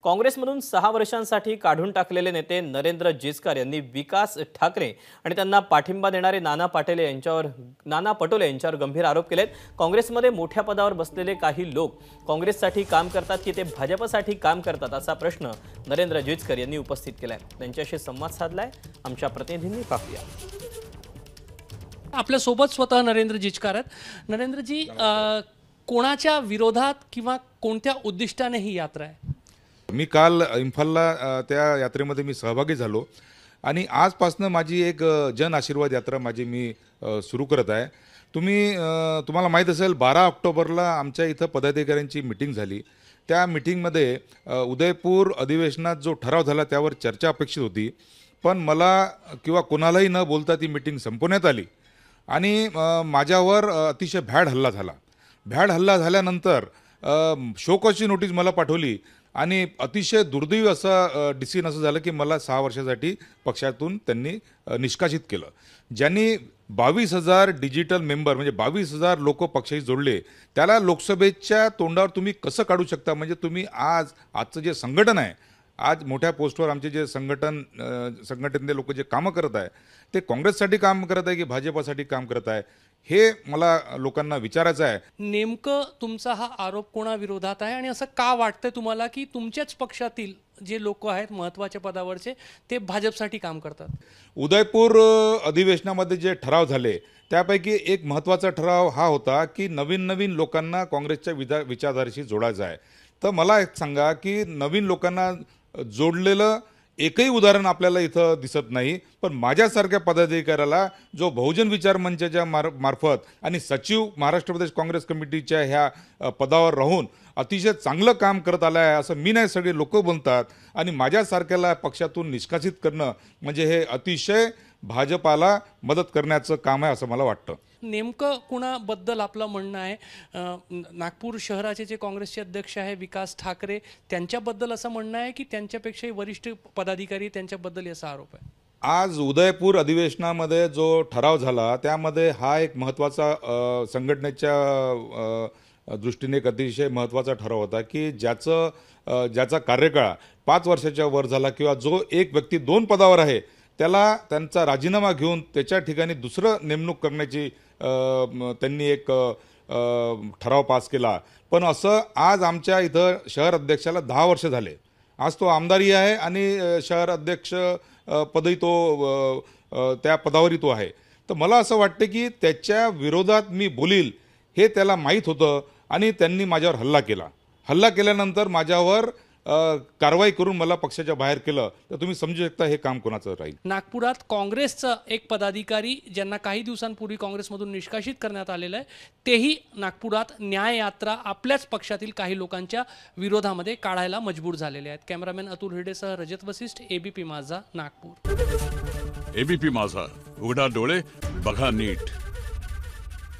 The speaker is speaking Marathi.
काँग्रेसमधून 6 वर्षांसाठी काढून टाकलेले नेते नरेंद्र जिचकार यांनी विकास ठाकरे आणि त्यांना पाठिंबा देणारे नाना पटोले यांच्यावर गंभीर आरोप केलेत। काँग्रेसमध्ये मोठ्या पदावर बसलेले काही लोक काँग्रेससाठी काम करतात की ते भाजपसाठी काम करतात असा प्रश्न नरेंद्र जिचकार यांनी उपस्थित केलाय। त्यांच्याशी संवाद साधलाय आमच्या प्रतिनिधींनी। पाहूया। आपल्या सोबत स्वतः नरेंद्र जिचकार आहेत। नरेंद्रजी, कोणाच्या विरोधात किंवा कोणत्या उद्दिष्टाने ही यात्रा आहे? मी काल इम्फालला त्या यात्रेमध्ये मी सहभागी झालो आणि आजपासून माझी एक जन आशीर्वाद यात्रा मी सुरू करत आहे। तुम्हाला माहीत असेल 12 ऑक्टोबरला आमच्या इथं पदाधिकाऱ्यांची मीटिंग झाली। त्या मीटिंगमध्ये उदयपूर अधिवेशनात जो ठराव झाला त्यावर चर्चा अपेक्षित होती, पण मला किंवा कोणालाही न बोलता ती मीटिंग संपवण्यात आली आणि माझ्यावर अतिशय भ्याड हल्ला झाला। भ्याड हल्ला झाल्यानंतर शोकॉजची नोटीस मला पाठवली आणि अतिशय दुर्दैवी असं डिसिजन असं झालं की मला 6 वर्षासाठी पक्षातून त्यांनी निष्कासित केलं। ज्यांनी 22,000 डिजिटल मेंबर म्हणजे 22,000 लोक पक्षाशी जोडले, त्याला लोकसभेच्या तोंडावर तुम्ही कसं काढू शकता? म्हणजे तुम्ही आजचं जे संघटन आहे, आज मोठ्या पोस्टवर आमचे जे संघटनेतले लोक जे कामं करत आहे ते काँग्रेससाठी काम करत आहे की भाजपसाठी काम करत आहे, हे मला लोकांना विचारायचं आहे। नेमकं तुमचा हा आरोप कोणाविरोधात आहे आणि असं का वाटतंय तुम्हाला की तुमच्याच पक्षातील जे लोक आहेत महत्त्वाच्या पदावरचे ते भाजपसाठी काम करतात? उदयपूर अधिवेशनामध्ये जे ठराव झाले त्यापैकी एक महत्त्वाचा ठराव हा होता की नवीन लोकांना काँग्रेसच्या विचारधारेशी जोडायचं आहे। तर मला एक सांगा की नवीन लोकांना जोडलेलं एकही उदाहरण आपल्याला इथं दिसत नाही, पण माझ्यासारख्या पदाधिकाऱ्याला जो बहुजन विचार मंचाच्या मार्फत आणि सचिव महाराष्ट्र प्रदेश काँग्रेस कमिटीच्या ह्या पदावर राहून अतिशय चांगलं काम करत आलं आहे असं मी नाही, सगळे लोक बोलतात। आणि माझ्यासारख्याला पक्षातून निष्कासित करणं म्हणजे हे अतिशय भाजपाला मदत करण्याचं काम आहे असं मला वाटतं। नेमकं कुणाबद्दल आपलं म्हणणं आहे? नागपूर शहराचे जे काँग्रेसचे अध्यक्ष आहे विकास ठाकरे, त्यांच्याबद्दल असं म्हणणं आहे की त्यांच्यापेक्षाही वरिष्ठ पदाधिकारी त्यांच्याबद्दल याचा आरोप आहे? आज उदयपूर अधिवेशनामध्ये जो ठराव झाला त्यामध्ये हा एक महत्त्वाचा संघटनेच्या दृष्टीने एक अतिशय महत्त्वाचा ठराव होता की ज्याचा कार्यकाळ 5 वर्षाच्या वर झाला किंवा जो एक व्यक्ती 2 पदावर आहे त्याला त्यांचा राजीनामा घेऊन त्याच्या ठिकाणी दुसरं नेमणूक करण्याची त्यांनी एक ठराव पास केला। पण असं आज आमच्या इथं शहर अध्यक्षाला 10 वर्ष झाले, आज तो आमदारही आहे आणि शहर अध्यक्ष पदही तो त्या पदावरही तो आहे। तर मला असं वाटतं की त्याच्या विरोधात मी बोलील हे त्याला माहीत होतं आणि त्यांनी माझ्यावर हल्ला केल्यानंतर माझ्यावर कारवाई करून मला पक्षाच्या बाहेर केलं। तर तुम्ही समजू शकता हे काम कोणाचं राहील। नागपुरात काँग्रेसचा एक पदाधिकारी ज्यांना काही दिवसांपूर्वी काँग्रेसमधून निष्कासित करण्यात आलेलं आहे, तेही नागपुरात न्याय यात्रा आपल्याच पक्षातील काही लोकांच्या विरोधामध्ये काढायला मजबूर झालेले आहेत। कॅमेरामॅन अतुल हिरडेसह रजत वसिष्ठ, एबीपी माझा, नागपूर। एबीपी माझा, उघडा डोळे बघा नीट।